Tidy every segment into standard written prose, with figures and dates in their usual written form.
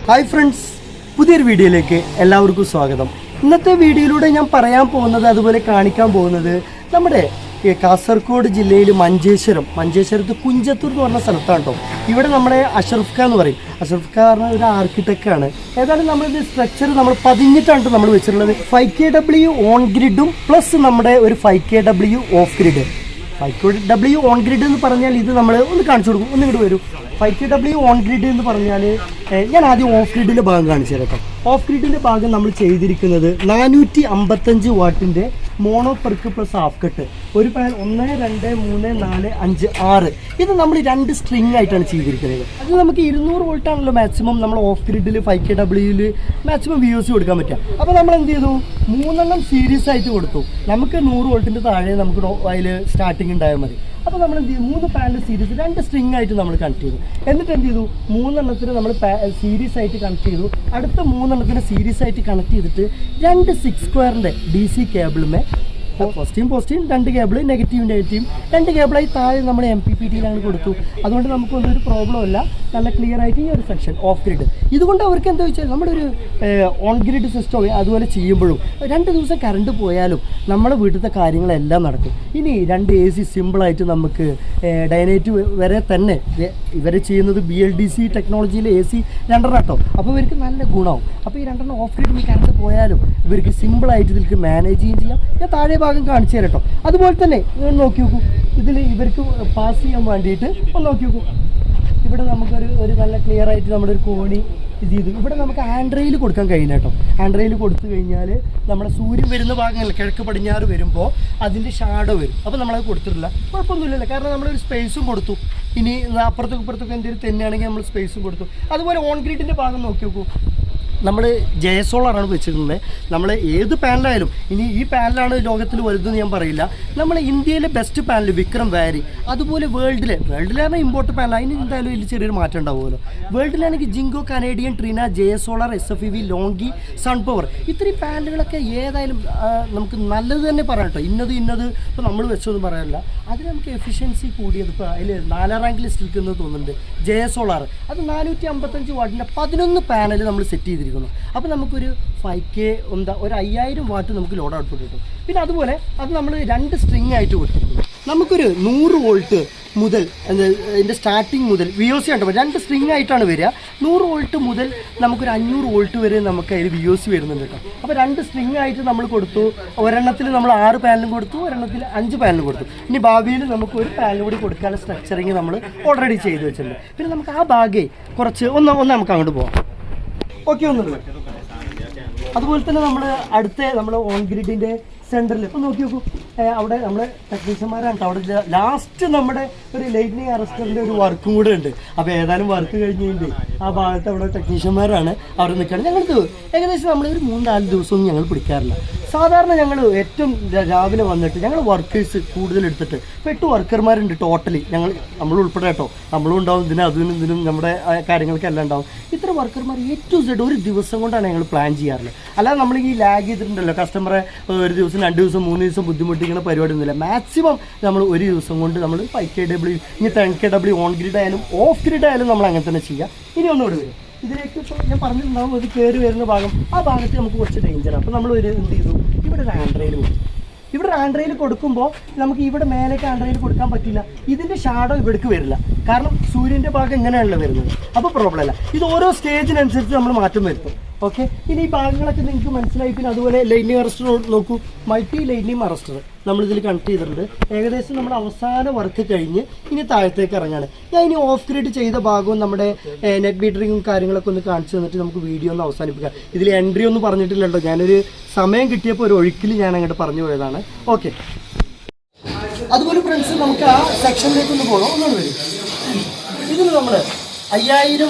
Hi friends, പുതിയൊരു വീഡിയോയിലേക്ക് എല്ലാവർക്കും സ്വാഗതം. ഇന്നത്തെ വീഡിയോയിലൂടെ ഞാൻ പറയാൻ പോകുന്നത്, അതുപോലെ കാണിക്കാൻ പോകുന്നത്, നമ്മുടെ കാസർഗോഡ് ജില്ലയിൽ മഞ്ചേശ്വരത്ത് കുഞ്ചത്തൂർ എന്ന് പറഞ്ഞ സ്ഥലത്താണ് കേട്ടോ. ഇവിടെ നമ്മുടെ അഷറഫ് ഖാൻ എന്ന് പറയും. അഷറഫ് ഖാൻ പറഞ്ഞ ഒരു ആർക്കിടെക്റ്റാണ്. ഏതായാലും നമ്മളിത് സ്ട്രക്ചർ നമ്മൾ പതിഞ്ഞിട്ടാണ് നമ്മൾ വെച്ചിട്ടുള്ളത്. 5kW ഓൺ ഗ്രിഡും പ്ലസ് നമ്മുടെ ഒരു 5kW off grid. 5kW on grid എന്ന് പറഞ്ഞാൽ ഇത് നമ്മൾ ഒന്ന് കാണിച്ചു കൊടുക്കും. ഒന്നിങ്ങോട്ട് വരും. 5kW ഓൺ ഗ്രിഡ് എന്ന് പറഞ്ഞാൽ ഞാൻ ആദ്യം ഓഫ് ഗ്രിഡിൻ്റെ ഭാഗം കാണിച്ചു തരാം. ഓഫ് ഗ്രിഡിൻ്റെ ഭാഗം നമ്മൾ ചെയ്തിരിക്കുന്നത് 455 വാട്ടിൻ്റെ mono perc plus half cut. ഒരു പാൻ 1, 2, 3, 4, 5, 6 ഇത് നമ്മൾ 2 സ്ട്രിങ് ആയിട്ടാണ് ചെയ്തിരിക്കുന്നത്. അത് നമുക്ക് 200 വോൾട്ടാണല്ലോ മാക്സിമം നമ്മൾ ഓഫ് ഗ്രിഡിൽ 5kWയിൽ മാക്സിമം VOC കൊടുക്കാൻ പറ്റുക. അപ്പോൾ നമ്മൾ എന്ത് ചെയ്തു, 3 സീരീസ് ആയിട്ട് കൊടുത്തു. നമുക്ക് 100 വോൾട്ടിൻ്റെ താഴെ നമുക്ക് അതിൽ സ്റ്റാർട്ടിങ് ഉണ്ടായാൽ മതി. അപ്പോൾ നമ്മൾ എന്ത് ചെയ്തു, 3 പാനൽ സീരീസ് 2 സ്ട്രിങ് ആയിട്ട് നമ്മൾ കണക്ട് ചെയ്തു. എന്നിട്ട് എന്ത് ചെയ്തു, 3 നമ്മൾ സീരീസ് ആയിട്ട് കണക്ട് ചെയ്തു. അടുത്ത 3 സീരീസ് ആയിട്ട് കണക്ട് ചെയ്തിട്ട് 2 6 സ്ക്വയറിൻ്റെ DC കേബിളുമേ പോസിറ്റീവും 2 കേബിൾ നെഗറ്റീവും 2 കേബിളായി താഴെ നമ്മൾ MPPTയിലാണ് കൊടുത്തു. അതുകൊണ്ട് നമുക്കൊന്നും ഒരു പ്രോബ്ലം അല്ല. നല്ല ക്ലിയർ ആയിട്ട് ഈ ഒരു സെക്ഷൻ ഓഫ് ഗ്രിഡ്. ഇതുകൊണ്ട് അവർക്ക് എന്താ വെച്ചാൽ നമ്മുടെ ഒരു ഓൺ ഗ്രിഡ് സിസ്റ്റം അതുപോലെ ചെയ്യുമ്പോഴും 2 ദിവസം കറണ്ട് പോയാലും നമ്മുടെ വീട്ടിലത്തെ കാര്യങ്ങളെല്ലാം നടക്കും. ഇനി 2 AC സിമ്പിളായിട്ട് നമുക്ക് ഡൈനേറ്റ് വരെ തന്നെ ഇവർ ചെയ്യുന്നത് BLDC ടെക്നോളജിയിലെ AC 2 കേട്ടോ. അപ്പോൾ ഇവർക്ക് നല്ല ഗുണമാവും. അപ്പോൾ ഈ 2 ഓഫ് ഗ്രിഡ് കറണ്ട് പോയാലും ഇവർക്ക് സിമ്പിളായിട്ട് ഇതിലേക്ക് മാനേജ് ചെയ്യുകയും ചെയ്യാം. ഞാൻ താഴെ ഭാഗം കാണിച്ചു തരാം കേട്ടോ. അതുപോലെ തന്നെ നോക്കി നോക്കൂ, ഇതിൽ ഇവർക്ക് പാസ് ചെയ്യാൻ വേണ്ടിയിട്ട് ഒന്ന് നോക്കി നോക്കൂ. ഇവിടെ നമുക്കൊരു നല്ല ക്ലിയർ ആയിട്ട് നമ്മുടെ ഒരു കോണി ഇത് ചെയ്തു. ഇവിടെ നമുക്ക് ആൻഡ്രയിൽ കൊടുക്കാൻ കഴിയില്ല കേട്ടോ. ആൻഡ്രയിൽ കൊടുത്തു കഴിഞ്ഞാൽ നമ്മുടെ സൂര്യൻ വരുന്ന ഭാഗങ്ങളിൽ കിഴക്ക് പടിഞ്ഞാറ് വരുമ്പോൾ അതിൻ്റെ ഷാഡോ വരും. അപ്പോൾ നമ്മളത് കൊടുത്തിട്ടില്ല, കുഴപ്പമൊന്നുമില്ലല്ലോ, കാരണം നമ്മളൊരു സ്പേസും കൊടുത്തു. ഇനി അപ്പുറത്തൊക്കെ എന്തെങ്കിലും തന്നെയാണെങ്കിൽ നമ്മൾ സ്പേസും കൊടുത്തു. അതുപോലെ ഓൺ ഗ്രിഡിൻ്റെ ഭാഗം നോക്കി നോക്കൂ. നമ്മൾ ജയസോളാറാണ് വെച്ചിട്ടുള്ളത്. നമ്മൾ ഏത് പാനലായാലും, ഇനി ഈ പാനലാണ് ലോകത്തിൽ വലുതെന്ന് ഞാൻ പറയില്ല, നമ്മൾ ഇന്ത്യയിലെ ബെസ്റ്റ് പാനൽ വിക്രം വാരി, അതുപോലെ വേൾഡിലാണ് ഇമ്പോർട്ട് പാനൽ, അതിന് എന്തായാലും ഇതിൽ ചെറിയൊരു മാറ്റം ഉണ്ടാവുമല്ലോ. വേൾഡിലാണെങ്കിൽ Jinko, Canadian, Trina, JA Solar, SFEV, Longi, sun power, ഇത്രയും പാനലുകളൊക്കെ ഏതായാലും നമുക്ക് നല്ലത് തന്നെ പറയാം കേട്ടോ. ഇന്നത് ഇപ്പോൾ നമ്മൾ വെച്ചൊന്നും പറയാനില്ല. അതിന് നമുക്ക് എഫിഷ്യൻസി കൂടിയത് ഇപ്പോൾ അതിൽ 4ാം റാങ്കിൽ നിൽക്കുന്നത് തോന്നുന്നുണ്ട് ജയസോളാർ. അത് 455 വാട്ടിൻ്റെ 11 പാനൽ നമ്മൾ സെറ്റ് ചെയ്തിരിക്കും. അപ്പോൾ നമുക്കൊരു 5K ഒരു 5000 വാട്ട് നമുക്ക് ലോഡ് ഔട്ട്പുട്ട് കിട്ടും. പിന്നെ അതുപോലെ അത് നമ്മൾ 2 സ്ട്രിങ് ആയിട്ട് കൊടുത്തിരിക്കുന്നു. നമുക്കൊരു 100 വോൾട്ട് മുതൽ ഇതിൻ്റെ സ്റ്റാർട്ടിങ് മുതൽ VOC കണ്ടോ 2 സ്ട്രിങ് ആയിട്ടാണ് വരിക. 100 വോൾട്ട് മുതൽ നമുക്കൊരു 500 വോൾട്ട് വരെ നമുക്ക് അതിൽ VOC വരുന്നുണ്ട് കേട്ടോ. അപ്പോൾ 2 സ്ട്രിങ് ആയിട്ട് നമ്മൾ കൊടുത്തു. ഒരെണ്ണത്തിൽ നമ്മൾ 6 പാനലും കൊടുത്തു, ഒരെണ്ണത്തിൽ 5 പാനലും കൊടുത്തു. ഇനി ഭാവിയിൽ നമുക്ക് ഒരു പാനൽ കൂടി കൊടുക്കാനുള്ള സ്ട്രക്ചറിങ് നമ്മൾ ഓൾറെഡി ചെയ്ത് വെച്ചിട്ടുണ്ട്. പിന്നെ നമുക്ക് ആ ഭാഗേ കുറച്ച് ഒന്ന് നമുക്ക് അങ്ങോട്ട് പോകാം. ഓക്കെ, ഒന്നുമില്ല. അതുപോലെ തന്നെ നമ്മൾ ഓൺ ഗ്രിഡിൻ്റെ സെൻറ്ററിൽ ഇപ്പോൾ നോക്കി നോക്കൂ. അവിടെ നമ്മുടെ ടെക്നീഷ്യന്മാരാണ് കേട്ടോ. അവിടെ ലാസ്റ്റ് നമ്മുടെ ഒരു ലൈറ്റ്നിങ് അറസ്റ്ററിൻ്റെ ഒരു വർക്കും കൂടെ ഉണ്ട്. അപ്പോൾ ഏതായാലും വർക്ക് കഴിഞ്ഞിട്ട് ആ ഭാഗത്ത് അവിടെ ടെക്നീഷ്യന്മാരാണ് അവിടെ നിൽക്കുകയാണ്. ഞങ്ങൾക്ക് ഏകദേശം നമ്മളൊരു 3-4 ദിവസമൊന്നും ഞങ്ങൾ പിടിക്കാറില്ല. സാധാരണ ഞങ്ങൾ ഏറ്റവും രാവിലെ വന്നിട്ട് ഞങ്ങൾ വർക്കേഴ്സ് കൂടുതൽ എടുത്തിട്ട് ഇപ്പോൾ 8 വർക്കർമാരുണ്ട് ടോട്ടലി. നമ്മൾ ഉൾപ്പെടെ കേട്ടോ. നമ്മളും ഉണ്ടാവും, ഇതിനും നമ്മുടെ കാര്യങ്ങൾക്കെല്ലാം ഉണ്ടാവും. ഇത്ര വർക്കർമാർ A to Z ഒരു ദിവസം കൊണ്ടാണ് ഞങ്ങൾ പ്ലാൻ ചെയ്യാറുള്ളത്. അല്ലാതെ നമ്മൾ ഈ ലാഗ് ചെയ്തിട്ടുണ്ടല്ലോ, കസ്റ്റമറെ ഒരു ദിവസം 2 ദിവസം 3 ദിവസം ബുദ്ധിമുട്ടിക്കുന്ന പരിപാടിയൊന്നുമില്ല. മാക്സിമം നമ്മൾ ഒരു ദിവസം കൊണ്ട് നമ്മൾ 5kW, ഇനി 10kW ഓൺ ഗ്രിഡ് ആയാലും ഓഫ് ഗ്രിഡ് ആയാലും നമ്മൾ അങ്ങനെ തന്നെ ചെയ്യാം. ഇനി ഒന്നുകൂടി വരും ഇതിലേക്ക്. ഇപ്പോൾ ഞാൻ പറഞ്ഞിട്ടുണ്ടാവും ഇത് കയറി വരുന്ന ഭാഗം, ആ ഭാഗത്ത് നമുക്ക് കുറച്ച് ഡേഞ്ചറാണ്. അപ്പോൾ നമ്മൾ എന്ത് ചെയ്തു, ഇവിടെ ഒരു ആൻഡ്രയിൽ കൊടുത്തു. ഇവിടെ ആൻഡ്രയിൽ കൊടുക്കുമ്പോൾ നമുക്ക് ഇവിടെ മേലേക്ക് ആൻഡ്രയിൽ കൊടുക്കാൻ പറ്റില്ല. ഇതിൻ്റെ ഷാഡോ ഇവിടേക്ക് വരില്ല, കാരണം സൂര്യൻ്റെ ഭാഗം ഇങ്ങനെയാണല്ലോ വരുന്നത്. അപ്പോൾ പ്രോബ്ലം അല്ല. ഇത് ഓരോ സ്റ്റേജിനനുസരിച്ച് നമ്മൾ മാറ്റം വരുത്തും. ഓക്കെ, ഇനി ഈ ഭാഗങ്ങളൊക്കെ നിങ്ങൾക്ക് മനസ്സിലായി. പിന്നെ അതുപോലെ ലൈറ്റ്നിങ് അറസ്റ്റർ നോക്കൂ. മൾട്ടി ലൈറ്നിങ് അറസ്റ്റർ നമ്മളിതിൽ കണക്ട് ചെയ്തിട്ടുണ്ട്. ഏകദേശം നമ്മുടെ അവസാന വർക്ക് കഴിഞ്ഞ് ഇനി താഴത്തേക്ക് ഇറങ്ങാണ്. ഞാൻ ഇനി ഓഫ് ഗ്രിഡ് ചെയ്ത ഭാഗവും നമ്മുടെ നെറ്റ് മീറ്ററിങ്ങും കാര്യങ്ങളൊക്കെ ഒന്ന് കാണിച്ചു തന്നിട്ട് നമുക്ക് വീഡിയോ ഒന്ന് അവസാനിപ്പിക്കാം. ഇതിൽ എൻട്രി ഒന്നും പറഞ്ഞിട്ടില്ലല്ലോ. ഞാനൊരു സമയം കിട്ടിയപ്പോൾ ഒരു ഒഴുക്കിൽ ഞാൻ അങ്ങോട്ട് പറഞ്ഞു പോയതാണ്. ഓക്കെ, അതുപോലെ ഫ്രണ്ട്സ് നമുക്ക് ആ സെക്ഷനിലേക്ക് ഒന്ന് പോകണം. ഒന്നുകൂടി വരും. ഇതിൽ നമ്മൾ 5000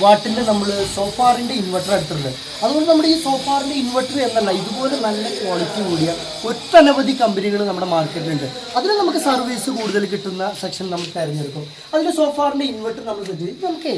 വാട്ടിൻ്റെ നമ്മൾ സോഫാറിൻ്റെ ഇൻവെർട്ടർ എടുത്തിട്ടുണ്ട്. അതുകൊണ്ട് നമ്മുടെ ഈ സോഫാറിൻ്റെ ഇൻവെർട്ടർ എന്നല്ല, ഇതുപോലെ നല്ല ക്വാളിറ്റി കൂടിയ ഒട്ടനവധി കമ്പനികൾ നമ്മുടെ മാർക്കറ്റിലുണ്ട്. അതിന് നമുക്ക് സർവീസ് കൂടുതൽ കിട്ടുന്ന സെക്ഷൻ നമ്മൾ തിരഞ്ഞെടുക്കും. അതിൽ സോഫാറിൻ്റെ ഇൻവെർട്ടർ നമ്മൾ സെറ്റ് ചെയ്യും. നമുക്ക്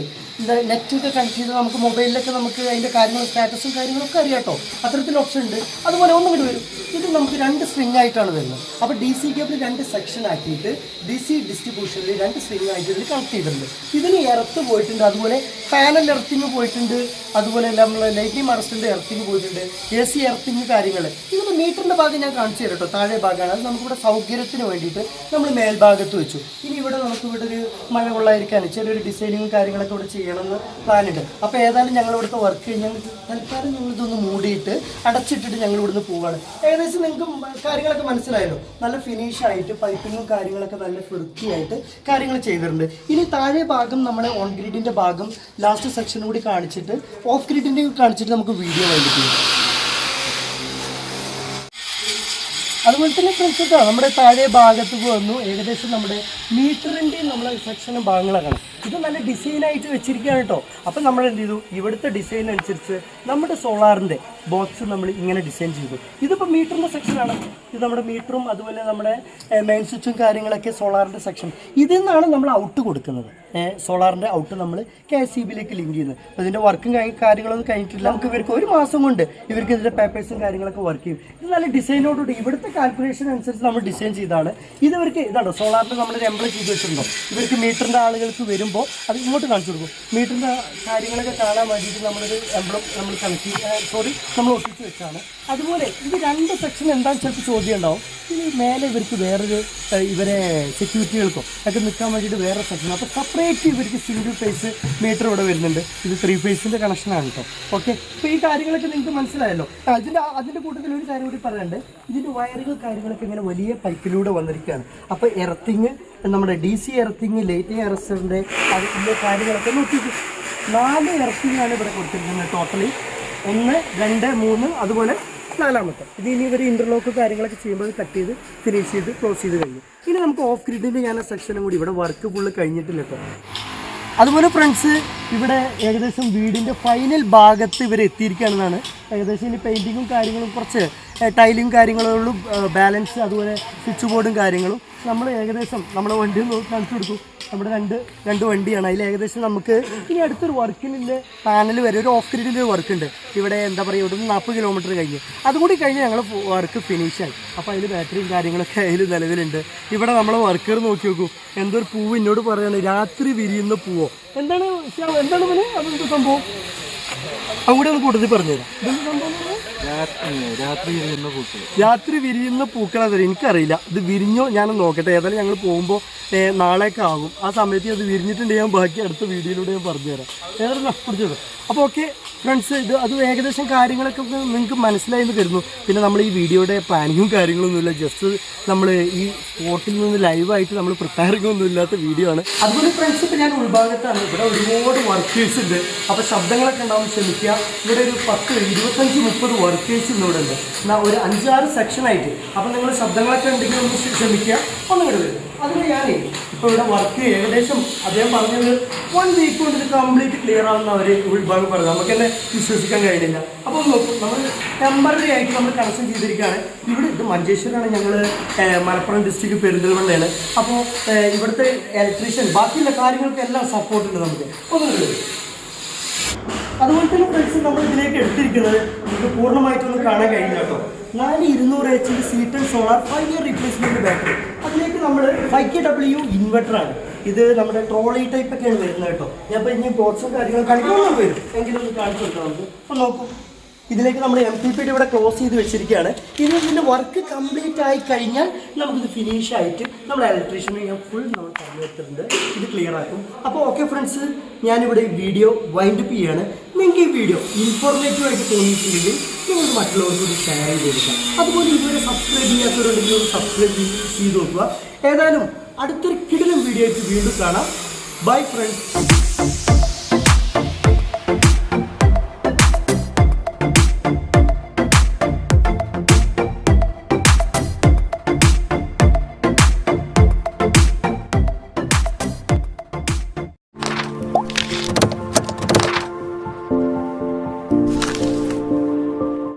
നെറ്റൊക്കെ കണക്ട് ചെയ്ത് നമുക്ക് മൊബൈലിലൊക്കെ നമുക്ക് അതിൻ്റെ കാര്യങ്ങളും സ്റ്റാറ്റസും കാര്യങ്ങളൊക്കെ അറിയാം കേട്ടോ. അത്തരത്തിൽ ഓപ്ഷൻ ഉണ്ട്. അതുപോലെ ഒന്നും കൂടി വരും. ഇത് നമുക്ക് 2 സ്ട്രിങ് ആയിട്ടാണ് വരുന്നത്. അപ്പോൾ DC കേബിൾ 2 സെക്ഷൻ ആക്കിയിട്ട് DC ഡിസ്ട്രിബ്യൂഷനിൽ 2 സ്ട്രിങ് ആയിട്ട് ഇതിൽ കണക്ട് ചെയ്തിട്ടുണ്ട്. ഇതിന് എർത്ത് പോയിട്ടുണ്ട്. അതുപോലെ ഫാൻ പാനൽ എർത്തിങ് പോയിട്ടുണ്ട്, അതുപോലെ നമ്മൾ ലൈറ്റിംഗ് അറസ്റ്റിൻ്റെ എർത്തിങ് പോയിട്ടുണ്ട്, AC എർത്തിങ് കാര്യങ്ങൾ. ഇതിന് മീറ്ററിൻ്റെ ഭാഗം ഞാൻ കാണിച്ചു തരാം കേട്ടോ. താഴെ ഭാഗമാണ് അത് നമുക്കിവിടെ സൗകര്യത്തിന് വേണ്ടിയിട്ട് നമ്മൾ മേൽഭാഗത്ത് വെച്ചു. ഇനി ഇവിടെ നമുക്കിവിടെ ഒരു മഴ കൊള്ളാതിരിക്കാൻ ചെറിയൊരു ഡിസൈനിങ്ങും കാര്യങ്ങളൊക്കെ ഇവിടെ ചെയ്യണമെന്ന് പ്ലാനുണ്ട്. അപ്പോൾ ഏതായാലും ഞങ്ങൾ ഇവിടുത്തെ വർക്ക് ഞങ്ങൾ തൽക്കാലം ഞങ്ങളിതൊന്ന് മൂടിയിട്ട് അടച്ചിട്ടിട്ട് ഞങ്ങൾ ഇവിടുന്ന് പോവുകയാണ്. ഏകദേശം നിങ്ങൾക്ക് കാര്യങ്ങളൊക്കെ മനസ്സിലായല്ലോ. നല്ല ഫിനിഷായിട്ട് പൈപ്പിങ്ങും കാര്യങ്ങളൊക്കെ നല്ല വൃത്തിയായിട്ട് കാര്യങ്ങൾ ചെയ്തിട്ടുണ്ട്. ഇനി താഴെ ഭാഗം നമ്മുടെ ഓൺ ഗ്രിഡിൻ്റെ ഭാഗം ലാസ്റ്റ് സെക്ഷൻ കൂടി കാണിച്ചിട്ട് ഓഫ് ഗ്രിഡിൻ്റെ കാണിച്ചിട്ട് നമുക്ക് വീഡിയോ വേണ്ടിയിട്ട്. അതുപോലെ തന്നെ ഫ്രണ്ട്സ് കേട്ടോ, നമ്മുടെ താഴെ ഭാഗത്ത് വന്നു ഏകദേശം നമ്മുടെ മീറ്ററിൻ്റെയും നമ്മളെ സെക്ഷനും ഭാഗങ്ങളൊക്കെ. ഇത് നല്ല ഡിസൈനായിട്ട് വെച്ചിരിക്കുകയാണ് കേട്ടോ. അപ്പം നമ്മൾ എന്ത് ചെയ്തു, ഇവിടുത്തെ ഡിസൈൻ അനുസരിച്ച് നമ്മുടെ സോളാറിൻ്റെ ബോക്സ് നമ്മൾ ഇങ്ങനെ ഡിസൈൻ ചെയ്തു. ഇതിപ്പോൾ മീറ്ററിൻ്റെ സെക്ഷനാണ്. ഇത് നമ്മുടെ മീറ്ററും അതുപോലെ നമ്മുടെ മെയിൻ സ്വിച്ചും കാര്യങ്ങളൊക്കെ സോളാറിൻ്റെ സെക്ഷൻ. ഇതിൽ നിന്നാണ് നമ്മൾ ഔട്ട് കൊടുക്കുന്നത്. സോളാറിൻ്റെ ഔട്ട് നമ്മൾ KCBയിലേക്ക് ലിങ്ക് ചെയ്യുന്നത്. അപ്പോൾ ഇതിൻ്റെ വർക്കും കാര്യങ്ങളൊന്നും കഴിഞ്ഞിട്ടില്ല. നമുക്ക് ഇവർക്ക് ഒരു മാസം കൊണ്ട് ഇവർക്ക് ഇതിൻ്റെ പേപ്പേഴ്സും കാര്യങ്ങളൊക്കെ വർക്ക് ചെയ്യും. ഇത് നല്ല ഡിസൈനോടുകൂടി ഇവിടുത്തെ കാൽക്കുലേഷൻ അനുസരിച്ച് നമ്മൾ ഡിസൈൻ ചെയ്താണ്. ഇവർക്ക് ഇതാണോ സോളാറിൻ്റെ നമ്മളൊരു എംപ്ലോയ് ചെയ്ത് വെച്ചിട്ടുണ്ടോ. ഇവർക്ക് മീറ്ററിൻ്റെ ആളുകൾക്ക് വരുമ്പോൾ അത് ഇങ്ങോട്ട് കാണിച്ചു കൊടുക്കും. മീറ്ററിൻ്റെ കാര്യങ്ങളൊക്കെ കാണാൻ വേണ്ടിയിട്ട് നമ്മളൊരു എംപ്ലോയ് നമ്മൾ നമ്മൾ ഒട്ടിച്ച് വെച്ചാണ്. അതുപോലെ ഇത് 2 സെക്ഷൻ എന്താണെന്ന് ചിലപ്പോൾ ചോദ്യം ഉണ്ടാവും. ഇനി മേലെ ഇവർക്ക് വേറൊരു ഇവരെ സെക്യൂരിറ്റികൾക്കോ ഒക്കെ നിൽക്കാൻ വേണ്ടിയിട്ട് വേറെ സെക്ഷൻ. അപ്പോൾ സെപ്പറേറ്റ് ഇവർക്ക് സിംഗിൾ ഫേസ് മീറ്റർ ഇവിടെ വരുന്നുണ്ട്. ഇത് 3 ഫേസിൻ്റെ കണക്ഷനാണ് കേട്ടോ. ഓക്കെ, അപ്പോൾ ഈ കാര്യങ്ങളൊക്കെ നിങ്ങൾക്ക് മനസ്സിലായല്ലോ. അതിൻ്റെ കൂട്ടത്തിൽ ഒരു കാര്യം കൂടി പറയാനുണ്ട്. ഇതിൻ്റെ വയറുകൾ കാര്യങ്ങളൊക്കെ ഇങ്ങനെ വലിയ പൈപ്പിലൂടെ വന്നിരിക്കുകയാണ്. അപ്പോൾ എർത്തിങ് നമ്മുടെ DC എർത്തിങ് ലൈറ്റിംഗ് അറസ്റ്ററിൻ്റെ അതിൻ്റെ കാര്യങ്ങളൊക്കെ നോക്കിയിട്ട് 4 എർത്തിങ്ങാണ് ഇവിടെ കൊടുത്തിരിക്കുന്നത്. ടോട്ടലി 1, 2, 3 അതുപോലെ 4ാമത്തെ. ഇത് ഇനി ഇവർ ഇൻ്റർലോക്ക് കാര്യങ്ങളൊക്കെ ചെയ്യുമ്പോൾ കട്ട് ചെയ്ത് ഫിനിഷ് ചെയ്ത് ക്ലോസ് ചെയ്ത് കഴിഞ്ഞു. ഇനി നമുക്ക് ഓഫ് ഗ്രിഡിൻ്റെ ഞാൻ സെക്ഷനും കൂടി ഇവിടെ വർക്ക് ഫുള്ള് കഴിഞ്ഞിട്ടില്ല കേട്ടോ. അതുപോലെ ഫ്രണ്ട്സ് ഇവിടെ ഏകദേശം വീടിൻ്റെ ഫൈനൽ ഭാഗത്ത് ഇവർ എത്തിയിരിക്കുകയാണെന്നാണ്. ഏകദേശം ഇനി പെയിൻറ്റിങ്ങും കാര്യങ്ങളും കുറച്ച് ടൈലും കാര്യങ്ങളും ബാലൻസ്, അതുപോലെ സ്വിച്ച് ബോർഡും കാര്യങ്ങളും നമ്മൾ ഏകദേശം നമ്മുടെ വണ്ടി കാണിച്ചു കൊടുക്കും. നമ്മുടെ രണ്ട് വണ്ടിയാണ്. അതിൽ ഏകദേശം നമുക്ക് ഇനി അടുത്തൊരു വർക്കിൻ്റെ പാനൽ വരെ ഒരു ഓഫ് ഗ്രിഡിൻ്റെ ഒരു വർക്ക് ഉണ്ട്. ഇവിടെ എന്താ പറയുക, ഇവിടെ നിന്ന് 40 കിലോമീറ്റർ കഴിഞ്ഞ് അതുകൂടി കഴിഞ്ഞ് ഞങ്ങൾ വർക്ക് ഫിനിഷായി. അപ്പോൾ അതിൽ ബാറ്ററിയും കാര്യങ്ങളൊക്കെ അതിൽ നിലവിലുണ്ട്. ഇവിടെ നമ്മൾ വർക്കർ നോക്കി നോക്കൂ. എന്തൊരു പൂവ് എന്നോട് പറയുകയാണ്, രാത്രി വിരിയുന്ന പൂവോ എന്താണ് പിന്നെ അതെന്ത് സംഭവം അവിടെ ഒന്ന് കൂട്ടത്തിൽ പറഞ്ഞുതരാം. ഇതെന്ത് സംഭവം? രാത്രി വിരിയുന്ന പൂക്കൾ. അതെ, എനിക്കറിയില്ല ഇത് വിരിഞ്ഞോ, ഞാനൊന്ന് നോക്കട്ടെ. ഏതായാലും ഞങ്ങൾ പോകുമ്പോൾ നാളേക്ക് ആകും. ആ സമയത്ത് അത് വിരിഞ്ഞിട്ടുണ്ടെങ്കിൽ ഞാൻ ബാക്കി അടുത്ത വീഡിയോയിലൂടെ ഞാൻ പറഞ്ഞുതരാം. ഏതായാലും പിടിച്ചത്. അപ്പോൾ ഓക്കെ ഫ്രണ്ട്സ്, അത് ഏകദേശം കാര്യങ്ങളൊക്കെ നിങ്ങൾക്ക് മനസ്സിലായി എന്ന് കരുതുന്നു. പിന്നെ നമ്മൾ ഈ വീഡിയോയുടെ പ്ലാനിങ്ങും കാര്യങ്ങളൊന്നുമില്ല, ജസ്റ്റ് നമ്മൾ ഈ സ്പോട്ടിൽ നിന്ന് ലൈവായിട്ട് നമ്മൾ പ്രിപ്പയറിംഗ് ഒന്നും ഇല്ലാത്ത വീഡിയോ ആണ്. അതുപോലെ ഫ്രണ്ട്സ് ഇപ്പോൾ ഞാൻ ഉൾഭാഗത്താണ്. ഇവിടെ ഒരുപാട് വർക്കേഴ്സ് ഉണ്ട്. അപ്പോൾ ശബ്ദങ്ങളൊക്കെ ഉണ്ടാവും, ക്ഷമിക്കുക. ഇവിടെ ഒരു 10, 25, 30 വർക്കേഴ്സ് ഇവിടെ ഉണ്ട്. എന്നാൽ ഒരു 5-6 സെക്ഷനായിട്ട്. അപ്പോൾ നിങ്ങൾ ശബ്ദങ്ങളൊക്കെ ഉണ്ടെങ്കിൽ ഒന്ന് ക്ഷമിക്കുക. ഒന്നും ഇവിടെ വരും. അതിന് ഞാനേ ഇപ്പോൾ ഇവിടെ വർക്ക് ഏകദേശം അദ്ദേഹം പറഞ്ഞത് 1 വീക്ക് കൊണ്ട് ഇത് കംപ്ലീറ്റ് ക്ലിയർ ആവുന്ന അവർ ഉൾഭാഗം പറഞ്ഞു. നമുക്ക് തന്നെ വിശ്വസിക്കാൻ കഴിയുന്നില്ല. അപ്പോൾ നോക്കും, നമ്മൾ ടെമ്പററി ആയിട്ട് നമ്മൾ കണക്ഷൻ ചെയ്തിരിക്കുകയാണ്. ഇവിടെ ഇത് മഞ്ചേശ്വരമാണ്, ഞങ്ങൾ മലപ്പുറം ഡിസ്ട്രിക്ട് പെരിന്തൽമണ്ണയാണ്. അപ്പോൾ ഇവിടുത്തെ ഇലക്ട്രീഷ്യൻ ബാക്കിയുള്ള കാര്യങ്ങൾക്കെല്ലാം സപ്പോർട്ടുണ്ട് നമുക്ക്. ഒന്നും അതുപോലെ തന്നെ ഫ്രണ്ട്സ് നമ്മൾ ഇതിലേക്ക് എടുത്തിരിക്കുന്നത് നമുക്ക് പൂർണ്ണമായിട്ടൊന്നും കാണാൻ കഴിയില്ല കേട്ടോ. 4200 HP cetane solar 5 year replacement battery. അതിലേക്ക് നമ്മൾ 5 kW ഇൻവെർട്ടറാണ്. ഇത് നമ്മുടെ ട്രോളി ടൈപ്പൊക്കെയാണ് വരുന്നത് കേട്ടോ. ഞാൻ ഇപ്പോൾ ഇനി ബോക്സും കാര്യങ്ങളും കാണിക്കണം വരും എങ്കിലും ഒന്ന് കാണിച്ചു കൊടുക്കാം നമുക്ക്. അപ്പോൾ നോക്കൂ, ഇതിലേക്ക് നമ്മൾ MPPT ഇവിടെ ക്ലോസ് ചെയ്ത് വെച്ചിരിക്കുകയാണ്. ഇതിൻ്റെ വർക്ക് കംപ്ലീറ്റ് ആയി കഴിഞ്ഞാൽ നമുക്കിത് ഫിനിഷ് ആയിട്ട് നമ്മൾ ഇലക്ട്രീഷ്യനെ ഞാൻ ഫുൾ നമ്മൾ പറഞ്ഞു വെച്ചിട്ടുണ്ട്. ഇത് ക്ലിയർ ആക്കും. അപ്പോൾ ഓക്കെ ഫ്രണ്ട്സ്, ഞാനിവിടെ വീഡിയോ വൈൻഡപ്പ് ചെയ്യുകയാണ്. നിങ്ങൾക്ക് ഈ വീഡിയോ ഇൻഫോർമേറ്റീവായിട്ട് തോന്നിയിട്ടുണ്ടെങ്കിൽ നിങ്ങൾ മറ്റുള്ളവർക്ക് കൂടി ഷെയർ ചെയ്ത് കൊടുക്കുക. അതുപോലെ ഇതുവരെ സബ്സ്ക്രൈബ് ചെയ്യാത്തവരുണ്ടെങ്കിൽ ഒന്ന് സബ്സ്ക്രൈബ് ചെയ്ത് നോക്കുക. ഏതായാലും അടുത്തൊരു കിടിലൻ വീഡിയോ ആയിട്ട് വീണ്ടും കാണാം. Bye friends.